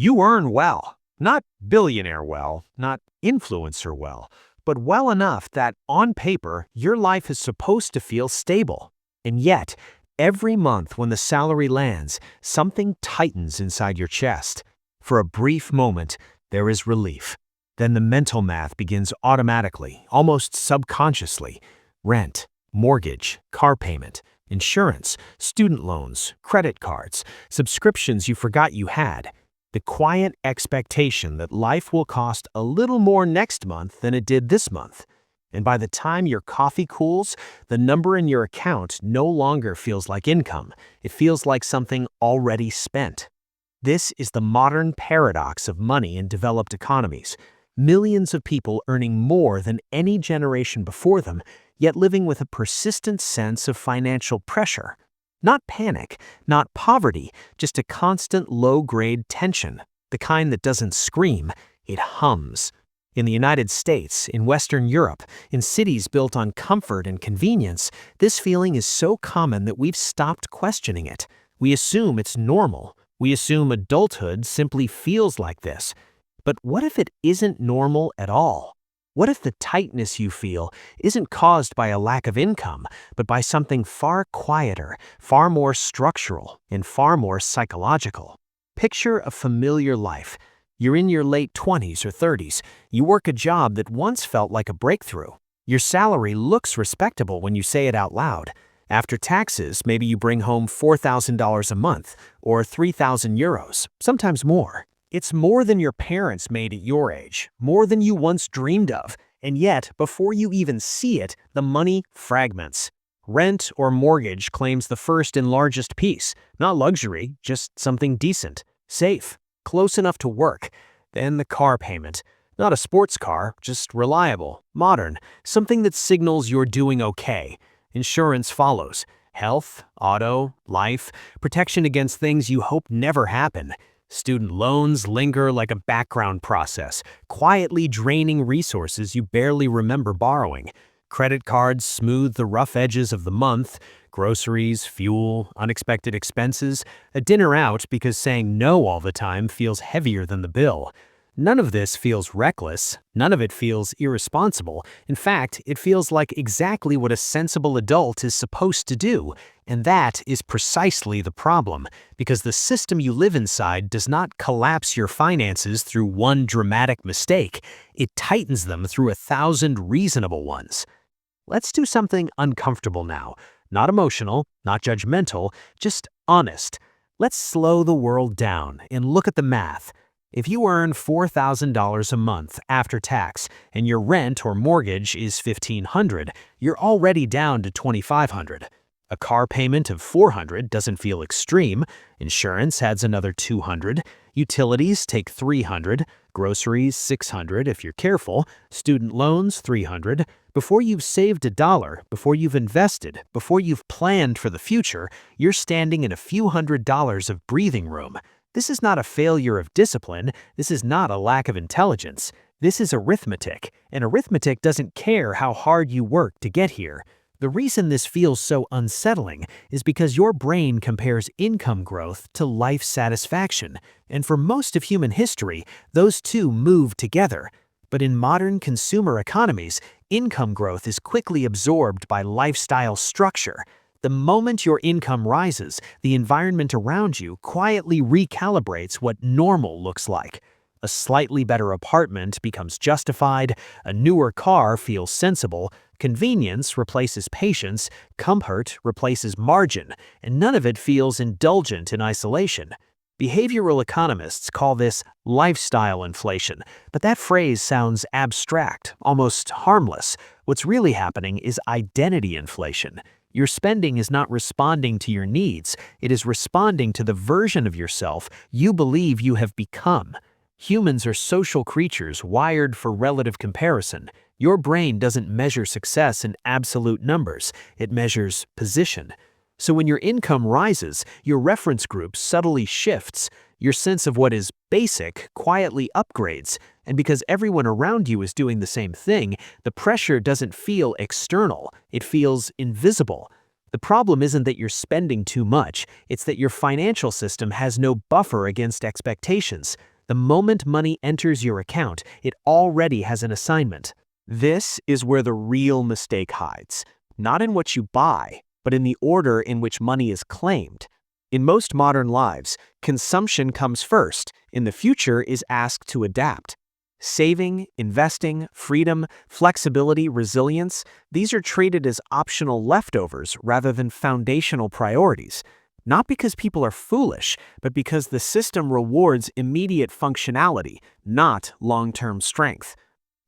You earn well, not billionaire well, not influencer well, but well enough that on paper, your life is supposed to feel stable. And yet, every month when the salary lands, something tightens inside your chest. For a brief moment, there is relief. Then the mental math begins automatically, almost subconsciously. Rent, mortgage, car payment, insurance, student loans, credit cards, subscriptions you forgot you had. The quiet expectation that life will cost a little more next month than it did this month. And by the time your coffee cools, the number in your account no longer feels like income. It feels like something already spent. This is the modern paradox of money in developed economies. Millions of people earning more than any generation before them, yet living with a persistent sense of financial pressure. Not panic, not poverty, just a constant low-grade tension, the kind that doesn't scream, it hums. In the United States, in Western Europe, in cities built on comfort and convenience, this feeling is so common that we've stopped questioning it. We assume it's normal. We assume adulthood simply feels like this. But what if it isn't normal at all? What if the tightness you feel isn't caused by a lack of income, but by something far quieter, far more structural, and far more psychological? Picture a familiar life. You're in your late 20s or 30s. You work a job that once felt like a breakthrough. Your salary looks respectable when you say it out loud. After taxes, maybe you bring home $4,000 a month, or 3,000 euros, sometimes more. It's more than your parents made at your age, more than you once dreamed of, and yet, before you even see it, the money fragments. Rent or mortgage claims the first and largest piece, not luxury, just something decent, safe, close enough to work. Then the car payment. Not a sports car, just reliable, modern, something that signals you're doing okay. Insurance follows. Health, auto, life, protection against things you hope never happen. Student loans linger like a background process, quietly draining resources you barely remember borrowing. Credit cards smooth the rough edges of the month, groceries, fuel, unexpected expenses, a dinner out because saying no all the time feels heavier than the bill. None of this feels reckless, none of it feels irresponsible. In fact, it feels like exactly what a sensible adult is supposed to do. And that is precisely the problem, because the system you live inside does not collapse your finances through one dramatic mistake. It tightens them through 1,000 reasonable ones. Let's do something uncomfortable now. Not emotional, not judgmental, just honest. Let's slow the world down and look at the math. If you earn $4,000 a month after tax and your rent or mortgage is $1,500, you're already down to $2,500. A car payment of $400 doesn't feel extreme. Insurance adds another $200. Utilities take $300. Groceries $600 if you're careful. Student loans $300. Before you've saved a dollar, before you've invested, before you've planned for the future, you're standing in a few $100s of breathing room. This is not a failure of discipline. This is not a lack of intelligence. This is arithmetic, and arithmetic doesn't care how hard you work to get here. The reason this feels so unsettling is because your brain compares income growth to life satisfaction, and for most of human history, those two move together. But in modern consumer economies, income growth is quickly absorbed by lifestyle structure. The moment your income rises, the environment around you quietly recalibrates what normal looks like. A slightly better apartment becomes justified, a newer car feels sensible, convenience replaces patience, comfort replaces margin, and none of it feels indulgent in isolation. Behavioral economists call this lifestyle inflation, but that phrase sounds abstract, almost harmless. What's really happening is identity inflation. Your spending is not responding to your needs, it is responding to the version of yourself you believe you have become. Humans are social creatures wired for relative comparison. Your brain doesn't measure success in absolute numbers, it measures position. So when your income rises, your reference group subtly shifts. Your sense of what is basic quietly upgrades, and because everyone around you is doing the same thing, the pressure doesn't feel external, it feels invisible. The problem isn't that you're spending too much, it's that your financial system has no buffer against expectations. The moment money enters your account, it already has an assignment. This is where the real mistake hides, not in what you buy, but in the order in which money is claimed. In most modern lives, consumption comes first, and the future is asked to adapt. Saving, investing, freedom, flexibility, resilience, these are treated as optional leftovers rather than foundational priorities. Not because people are foolish, but because the system rewards immediate functionality, not long-term strength.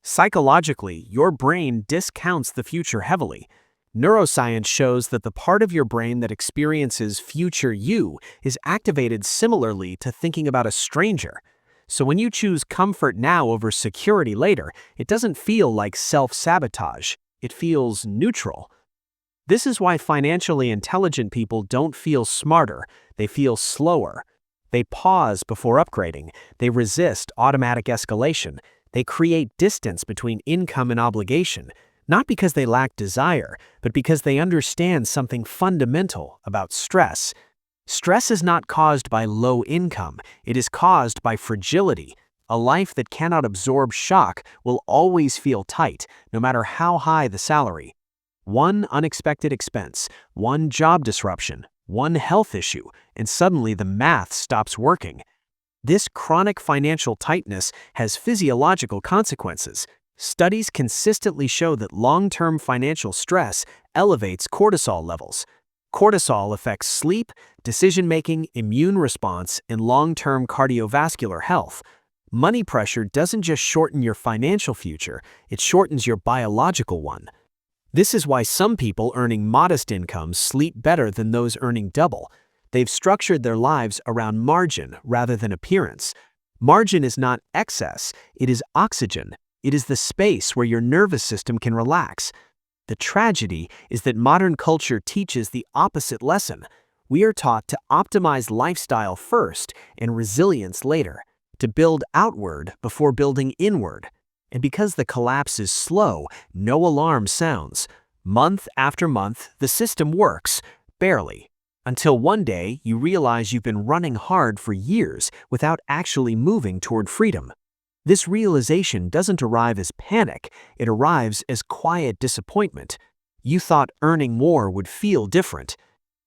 Psychologically, your brain discounts the future heavily. Neuroscience shows that the part of your brain that experiences future you is activated similarly to thinking about a stranger. So when you choose comfort now over security later, it doesn't feel like self-sabotage. It feels neutral. This is why financially intelligent people don't feel smarter, they feel slower. They pause before upgrading, they resist automatic escalation, they create distance between income and obligation, not because they lack desire, but because they understand something fundamental about stress. Stress is not caused by low income, it is caused by fragility. A life that cannot absorb shock will always feel tight, no matter how high the salary. One unexpected expense, one job disruption, one health issue, and suddenly the math stops working. This chronic financial tightness has physiological consequences. Studies consistently show that long-term financial stress elevates cortisol levels. Cortisol affects sleep, decision-making, immune response, and long-term cardiovascular health. Money pressure doesn't just shorten your financial future, it shortens your biological one. This is why some people earning modest incomes sleep better than those earning double. They've structured their lives around margin rather than appearance. Margin is not excess, it is oxygen. It is the space where your nervous system can relax. The tragedy is that modern culture teaches the opposite lesson. We are taught to optimize lifestyle first and resilience later, to build outward before building inward. And because the collapse is slow, no alarm sounds. Month after month, the system works, barely. Until one day, you realize you've been running hard for years without actually moving toward freedom. This realization doesn't arrive as panic, it arrives as quiet disappointment. You thought earning more would feel different.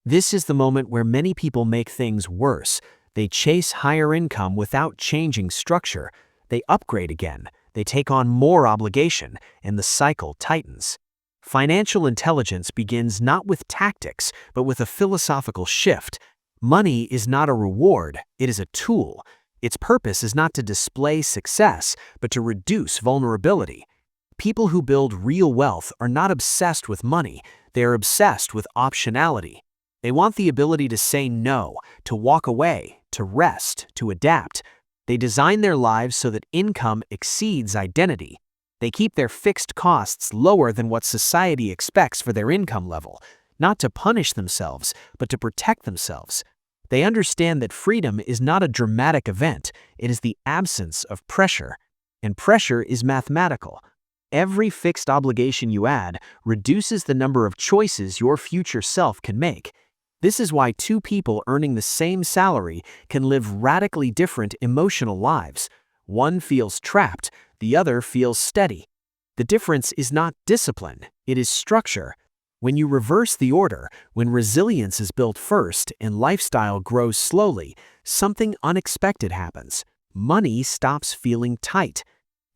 This is the moment where many people make things worse. They chase higher income without changing structure. They upgrade again. They take on more obligation, and the cycle tightens. Financial intelligence begins not with tactics, but with a philosophical shift. Money is not a reward, it is a tool. Its purpose is not to display success, but to reduce vulnerability. People who build real wealth are not obsessed with money, they are obsessed with optionality. They want the ability to say no, to walk away, to rest, to adapt. They design their lives so that income exceeds identity. They keep their fixed costs lower than what society expects for their income level, not to punish themselves, but to protect themselves. They understand that freedom is not a dramatic event, it is the absence of pressure. And pressure is mathematical. Every fixed obligation you add reduces the number of choices your future self can make. This is why two people earning the same salary can live radically different emotional lives. One feels trapped, the other feels steady. The difference is not discipline, it is structure. When you reverse the order, when resilience is built first and lifestyle grows slowly, something unexpected happens. Money stops feeling tight.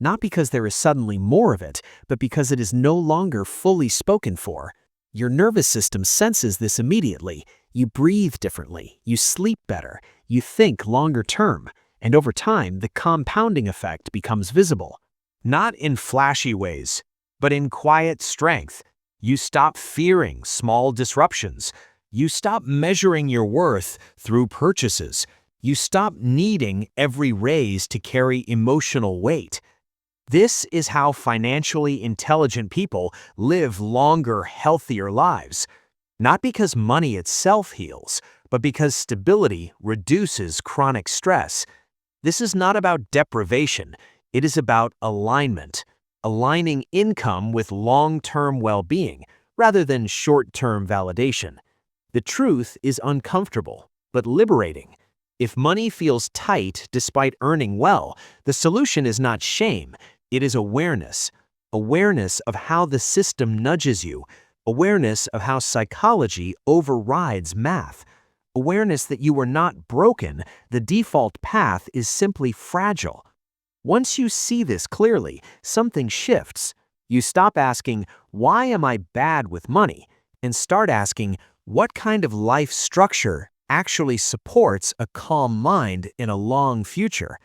Not because there is suddenly more of it, but because it is no longer fully spoken for. Your nervous system senses this immediately. You breathe differently, you sleep better, you think longer term, and over time, the compounding effect becomes visible. Not in flashy ways, but in quiet strength. You stop fearing small disruptions. You stop measuring your worth through purchases. You stop needing every raise to carry emotional weight. This is how financially intelligent people live longer, healthier lives. Not because money itself heals, but because stability reduces chronic stress. This is not about deprivation, it is about alignment. Aligning income with long-term well-being, rather than short-term validation. The truth is uncomfortable, but liberating. If money feels tight despite earning well, the solution is not shame, it is awareness. Awareness of how the system nudges you, awareness of how psychology overrides math, awareness that you are not broken, the default path is simply fragile. Once you see this clearly, something shifts. You stop asking, "Why am I bad with money?" and start asking, "What kind of life structure actually supports a calm mind in a long future?"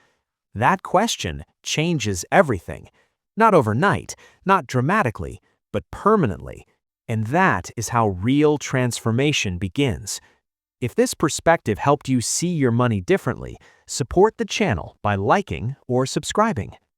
That question changes everything. Not overnight, not dramatically, but permanently. And that is how real transformation begins. If this perspective helped you see your money differently, support the channel by liking or subscribing.